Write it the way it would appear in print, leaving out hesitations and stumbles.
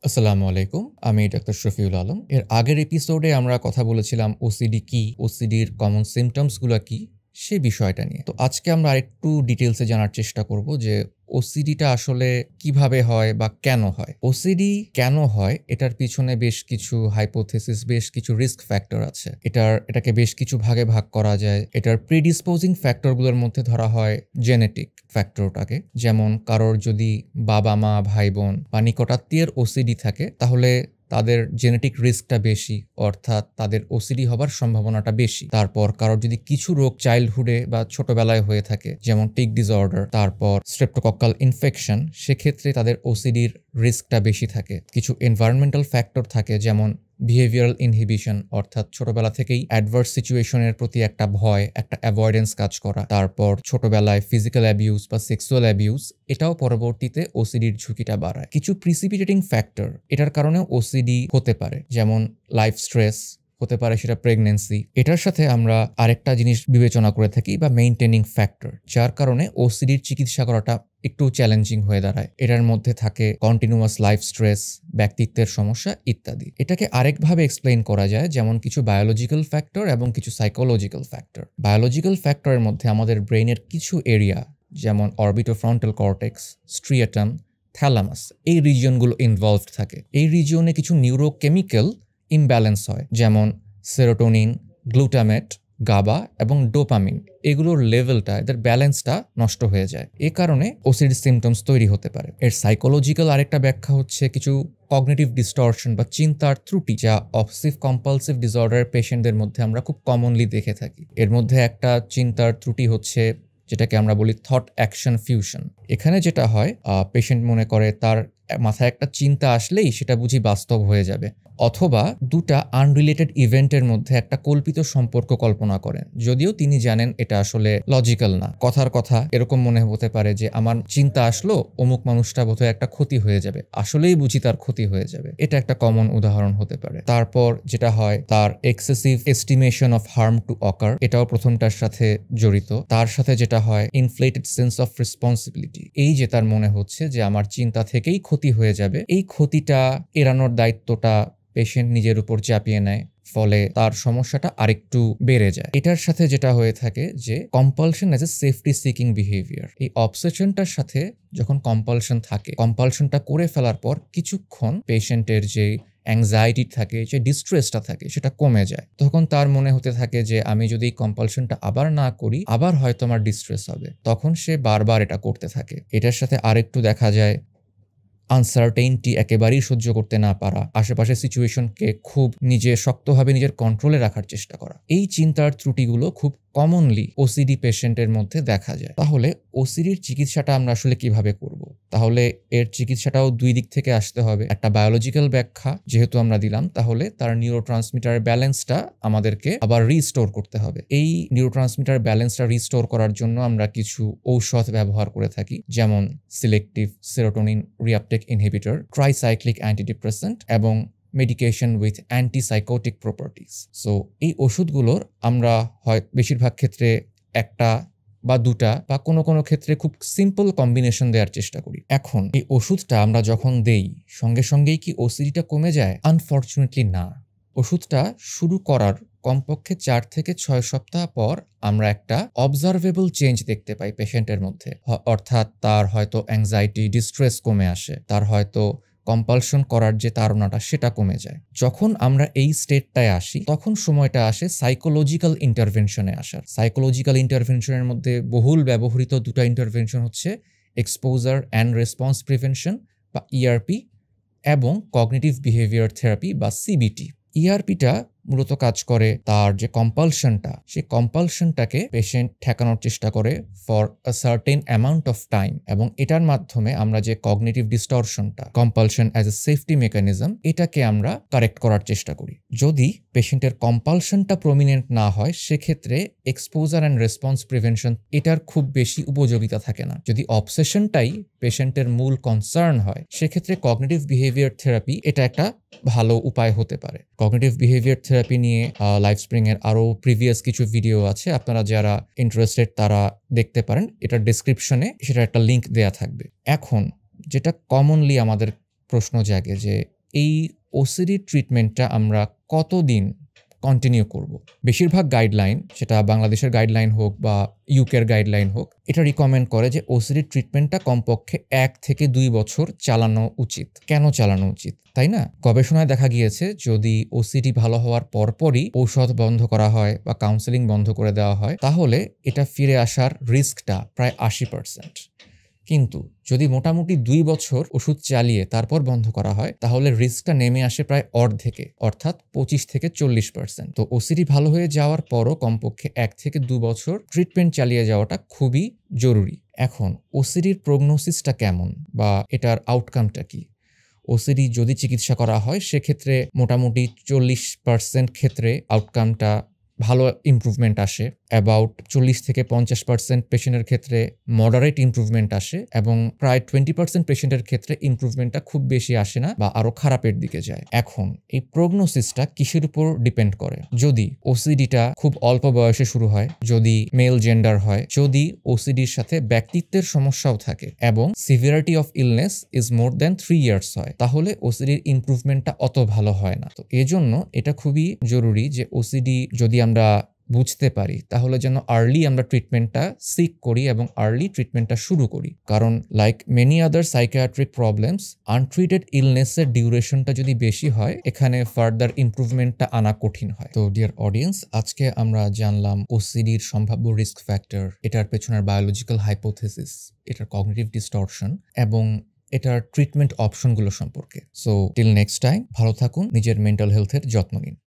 আসসালামু আলাইকুম। আমি ডাক্তার শফিউল আলম। এর আগের এপিসোডে আমরা কথা বলেছিলাম ওসিডি কি, ওসিডির কমন সিম্পটমস গুলা কি, সে বিষয়টা নিয়ে। তো আজকে আমরা আরেকটু ডিটেইলসে জানার চেষ্টা করব যে ওসিডিটা আসলে কিভাবে হয় বা কেন হয়। ওসিডি কেন হয় এটার পিছনে বেশ কিছু হাইপোথেসিস, বেশ কিছু রিস্ক ফ্যাক্টর আছে। এটাকে বেশ কিছু ভাগে ভাগ করা যায়। এটার প্রিডিসপোজিং ফ্যাক্টরগুলোর মধ্যে ধরা হয় জেনেটিক ফ্যাক্টরটাকে। যেমন কারোর যদি বাবা মা ভাই বোন বা নিকটাত্মীয়ের ওসিডি থাকে তাহলে তাদের জেনেটিক রিস্কটা বেশি, অর্থাৎ তাদের ওসিডি হবার সম্ভাবনাটা বেশি। তারপর কারোর যদি কিছু রোগ চাইল্ডহুডে বা ছোটবেলায় হয়ে থাকে, যেমন টিক ডিসঅর্ডার, তারপর স্ট্রেপ্টোকক্কাল ইনফেকশন, সেক্ষেত্রে তাদের ওসিডির রিস্কটা বেশি থাকে। কিছু এনভায়রনমেন্টাল ফ্যাক্টর থাকে, যেমন বিহেভিয়ারাল ইনহিবিশন, অর্থাৎ ছোটবেলা থেকেই অ্যাডভার্স সিচুয়েশনের প্রতি একটা ভয়, একটা অ্যাভয়েডেন্স কাজ করা। তারপর ছোটবেলায় ফিজিক্যাল অ্যাবিউজ বা সেক্সুয়াল অ্যাবিউজ, এটাও পরবর্তীতে ওসিডির ঝুঁকিটা বাড়ায়। কিছু প্রিসিপিটেটিং ফ্যাক্টর এটার কারণেও ওসিডি হতে পারে, যেমন লাইফ স্ট্রেস হতে পারে, সেটা প্রেগনেন্সি। এটার সাথে আমরা আরেকটা জিনিস বিবেচনা করে থাকি বা মেইনটেনিং ফ্যাক্টর, যার কারণে ওসিডির চিকিৎসা করাটা একটু চ্যালেঞ্জিং হয়ে দাঁড়ায়। এটার মধ্যে থাকে কন্টিনিউয়াস লাইফ স্ট্রেস, ব্যক্তিত্বের সমস্যা ইত্যাদি। এটাকে আরেকভাবে এক্সপ্লেইন করা যায়, যেমন কিছু বায়োলজিক্যাল ফ্যাক্টর এবং কিছু সাইকোলজিক্যাল ফ্যাক্টর। বায়োলজিক্যাল ফ্যাক্টরের মধ্যে আমাদের ব্রেইনের কিছু এরিয়া, যেমন অরবিটোফ্রন্টাল কর্টেক্স, স্ট্রিয়াটাম, থ্যালামাস, এই রিজিয়নগুলো ইনভলভড থাকে। এই রিজিয়নে কিছু নিউরোকেমিক্যাল ইমব্যালেন্স হয়, যেমন সেরোটোনিন, গ্লুটামেট, গাবা এবং ডোপামিন। এগুলোর লেভেলটা, এদের ব্যালেন্সটা নষ্ট হয়ে যায়। এ কারণে ওসিডি সিমটমস তৈরি হতে পারে। এর সাইকোলজিক্যাল আরেকটা ব্যাখ্যা হচ্ছে কিছু কগনিটিভ ডিস্টরশন বা চিন্তার ত্রুটি, যা অবসেসিভ কম্পালসিভ ডিসঅর্ডার পেশেন্টদের মধ্যে আমরা খুব কমনলি দেখে থাকি। এর মধ্যে একটা চিন্তার ত্রুটি হচ্ছে যেটাকে আমরা বলি থট অ্যাকশন ফিউশন। এখানে যেটা হয়, পেশেন্ট মনে করে তার মাথায় একটা চিন্তা আসলেই সেটা বুঝি বাস্তব হয়ে যাবে, অথবা দুটা আনরিলেটেড ইভেন্টের মধ্যে একটা কল্পিত সম্পর্ক কল্পনা করেন, যদিও তিনি জানেন এটা আসলে লজিক্যাল না। কথার কথা এরকম মনে হতে পারে যে আমার চিন্তা আসলো অমুক মানুষটা বোধহয় একটা ক্ষতি হয়ে যাবে, আসলেই বুঝি তার ক্ষতি হয়ে যাবে। এটা একটা কমন উদাহরণ হতে পারে। তারপর যেটা হয়, তার excessive estimation of harm two অকার, এটাও প্রথমটার সাথে জড়িত। তার সাথে যেটা হয়, ইনফ্লেটেড সেন্স অফ রেসপন্সিবিলিটি, এই যে তার মনে হচ্ছে যে আমার চিন্তা থেকেই ক্ষতি হয়ে যাবে, এই ক্ষতিটা এড়ানোর দায়িত্বটা পেশেন্ট নিজের উপর চাপিয়ে নেয়, ফলে তার সমস্যাটা আরেকটু বেড়ে যায়। এটার সাথে যেটা হয়ে থাকে যে compulsion as a safety seeking behaviour. এই অবসেশনটার সাথে যখন কম্পালশন থাকে, কম্পালশনটা করে ফেলার পর কিছুক্ষণ পেশেন্টের যে অ্যাংজাইটি থাকে, যে ডিস্ট্রেসটা থাকে, সেটা কমে যায়। তখন তার মনে হতে থাকে যে আমি যদি কম্পালশনটা আবার না করি, আবার হয়তো আমার ডিস্ট্রেস হবে। তখন সে বারবার এটা করতে থাকে। এটার সাথে আরেকটু দেখা যায় আনসার্টেইনটি, একেবারেই সহ্য করতে না পারা, আশেপাশের সিচুয়েশনকে খুব শক্তভাবে নিজের কন্ট্রোলে রাখার চেষ্টা করা। এই চিন্তার ত্রুটিগুলো খুব কমনলি ওসিডি পেশেন্টের মধ্যে দেখা যায়। তাহলে ওসিডির চিকিৎসাটা আমরা আসলে কিভাবে করব? তাহলে এর চিকিৎসাটাও দুই দিক থেকে আসতে হবে। একটা বায়োলজিক্যাল ব্যাখ্যা যেহেতু আমরা দিলাম, তাহলে তার নিউরোট্রান্সমিটারের ব্যালেন্সটা আমাদেরকে আবার রিস্টোর করতে হবে। এই নিউরোট্রান্সমিটার ব্যালেন্সটা রিস্টোর করার জন্য আমরা কিছু ঔষধ ব্যবহার করে থাকি, যেমন selective serotonin reuptake inhibitor, tricyclic antidepressant এবং medication with antipsychotic properties. So এই ওষুধগুলোর আমরা হয় বেশিরভাগ ক্ষেত্রে একটা বা দুটা বা কোনো কোনো ক্ষেত্রে খুব সিম্পল কম্বিনেশন দেওয়ার চেষ্টা করি। এখন এই ওষুধটা আমরা যখন দেই, সঙ্গে সঙ্গেই কি ওসিডিটা কমে যায়? আনফর্চুনেটলি না। ওষুধটা শুরু করার কমপক্ষে 4 থেকে 6 সপ্তাহ পর আমরা একটা অবজারভেবল চেঞ্জ দেখতে পাই পেশেন্টের মধ্যে। অর্থাৎ তার হয়তো অ্যাংজাইটি, ডিস্ট্রেস কমে আসে, তার হয়তো কম্পালশন করার যে তাড়নাটা সেটা কমে যায়। যখন আমরা এই স্টেটটায় আসি, তখন সময়টা আসে সাইকোলজিক্যাল ইন্টারভেনশনে আসার। সাইকোলজিক্যাল ইন্টারভেনশনের মধ্যে বহুল ব্যবহৃত দুটো ইন্টারভেনশন হচ্ছে এক্সপোজার অ্যান্ড রেসপন্স প্রিভেনশন বা ইআরপি এবং কগনিটিভ বিহেভিয়ার থেরাপি বা সিবিটি। ইআরপিটা মূলত কাজ করে তার যে কম্পালশনটা, সেই কম্পালশনটাকে পেশেন্ট ঠেকানোর চেষ্টা করে for a certain amount of time, এবং এটার মাধ্যমে আমরা যে কগনিটিভ ডিস্টরশনটা, compulsion as a safety mechanism, এটাকে আমরা কারেক্ট করার চেষ্টা করি। যদি পেশেন্টের কম্পালশনটা প্রমিনেন্ট না হয়, সেক্ষেত্রে এক্সপোজার অ্যান্ড রেসপন্স প্রিভেনশন এটার খুব বেশি উপযোগিতা থাকে না। যদি অবসেশনটাই পেশেন্টের মূল কনসার্ন হয়, সেক্ষেত্রে কগনিটিভ বিহেভিয়ার থেরাপি এটা একটা ভালো উপায় হতে পারে। কগনিটিভ বিহেভিয়ার থেরাপি নিয়ে লাইফস্প্রিং এর আরো প্রিভিয়াস কিছু ভিডিও আছে, আপনারা যারা ইন্টারেস্টেড তারা দেখতে পারেন। এটার ডেসক্রিপশনে সেটা একটা লিংক দেয়া থাকবে। এখন যেটা কমনলি আমাদের প্রশ্ন জাগে যে এই ওসিডি ট্রিটমেন্টটা আমরা কতদিন কন্টিনিউ করব। বেশিরভাগ গাইডলাইন, সেটা বাংলাদেশের গাইডলাইন হোক বা ইউকের গাইডলাইন হোক, এটা রিকমেন্ড করে যে ওসিডি ট্রিটমেন্টটা কমপক্ষে 1 থেকে 2 বছর চালানো উচিত। কেন চালানো উচিত, তাই না? গবেষণায় দেখা গিয়েছে যদি ওসিডি ভালো হওয়ার পরপরই ঔষধ বন্ধ করা হয় বা কাউন্সেলিং বন্ধ করে দেওয়া হয়, তাহলে এটা ফিরে আসার রিস্কটা প্রায় 80%। কিন্তু যদি মোটামুটি 2 বছর ওষুধ চালিয়ে তারপর বন্ধ করা হয়, তাহলে রিস্কটা নেমে আসে প্রায় অর্ধেকে, অর্থাৎ 25 থেকে 40%। তো ওসিডি ভালো হয়ে যাওয়ার পরও কমপক্ষে 1 থেকে 2 বছর ট্রিটমেন্ট চালিয়ে যাওয়াটা খুবই জরুরি। এখন ওসিডির প্রগনোসিসটা কেমন বা এটার আউটকামটা কি? ওসিডি যদি চিকিৎসা করা হয় সেক্ষেত্রে মোটামুটি 40% ক্ষেত্রে আউটকামটা ভালো ইমপ্রুভমেন্ট আসে, অ্যাবাউট 40 থেকে 50% পেশেন্টের ক্ষেত্রে মডারেট ইমপ্রুভমেন্ট আসে এবং প্রায় 20% পেশেন্টের ক্ষেত্রে ইমপ্রুভমেন্টটা খুব বেশি আসে না বা আরও খারাপের দিকে যায়। এখন এই প্রগনোসিসটা কিসের উপর ডিপেন্ড করে? যদি ওসিডিটা খুব অল্প বয়সে শুরু হয়, যদি মেল জেন্ডার হয়, যদি ওসিডির সাথে ব্যক্তিত্বের সমস্যাও থাকে এবং severity of illness is more than 3 years হয়, তাহলে ওসিডির ইমপ্রুভমেন্টটা অত ভালো হয় না। তো এজন্য এটা খুবই জরুরি যে ওসিডি যদি আমরা বুঝতে পারি তাহলে যেন আর্লি আমরা ট্রিটমেন্টটা সিক করি এবং আর্লি ট্রিটমেন্টটা শুরু করি। কারণ like many other psychiatric problems, untreated ইলনেসের ডিউরেশনটা যদি বেশি হয়, এখানে ফার্দার ইমপ্রুভমেন্টটা আনা কঠিন হয়। তো ডিয়ার অডিয়েন্স, আজকে আমরা জানলাম ওসিডির সম্ভাব্য রিস্ক ফ্যাক্টর, এটার পেছনের বায়োলজিক্যাল হাইপোথেসিস, এটার কগনিটিভ ডিস্টরশন এবং এটার ট্রিটমেন্ট অপশনগুলো সম্পর্কে। সো টিল নেক্সট টাইম, ভালো থাকুন, নিজের মেন্টাল হেলথের যত্ন নিন।